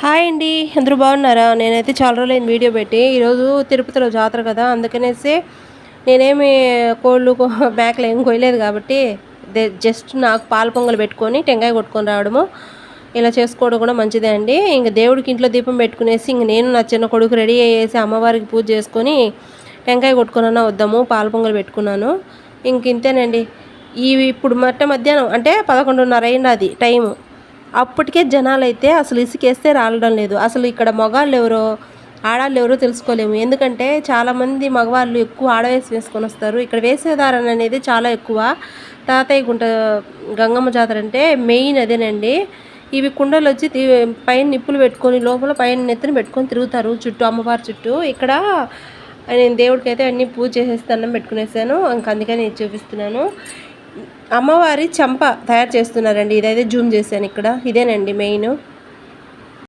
Hi అండి. అందరూ బాగున్నారా? నేనైతే చాలా రోజులైంది వీడియో పెట్టి. ఈరోజు తిరుపతిలో జాతర కదా! అందుకనేసి నేనేమి కోళ్ళు, మేకలు ఏమి కొయ్యలేదు కాబట్టి జస్ట్ నాకు పాల పొంగల్ పెట్టుకొని టెంకాయ కొట్టుకొని రావడము, ఇలా చేసుకోవడం కూడా మంచిదే అండి. ఇంక దేవుడికి ఇంట్లో దీపం పెట్టుకునేసి ఇంక నేను నా చిన్న కొడుకు రెడీ అయ్యేసి అమ్మవారికి పూజ చేసుకొని టెంకాయ కొట్టుకొనన్నా వద్దాము, పాల పొంగల్ పెట్టుకున్నాను. ఇంక ఇంతేనండి. ఇప్పుడు మధ్యాహ్నం అంటే 11:30 అయింది అది టైము. అప్పటికే జనాలైతే అసలు ఇసుకేస్తే రాలడం లేదు. అసలు ఇక్కడ మగాళ్ళెవరో, ఆడాళ్ళెవరో తెలుసుకోలేము. ఎందుకంటే చాలామంది మగవాళ్ళు ఎక్కువ ఆడవేషం వేసుకొని వస్తారు. ఇక్కడ వేషధారణ అనేది చాలా ఎక్కువ. తాతయ్య గుంట గంగమ్మ జాతర అంటే మెయిన్ అదేనండి. ఇవి కుండలొచ్చి పైన నిప్పులు పెట్టుకొని లోపల పైన నెత్తిన పెట్టుకొని తిరుగుతారు చుట్టూ, అమ్మవారి చుట్టూ. ఇక్కడ నేను దేవుడికైతే అన్నీ పూజ చేసేసి దండం పెట్టుకునేసాను. ఇంక అందుకని ఇది చూపిస్తున్నాను. అమ్మవారి చెంప తయారు చేస్తున్నారండి. ఇదైతే జూమ్ చేశాను ఇక్కడ. ఇదేనండి మెయిన్.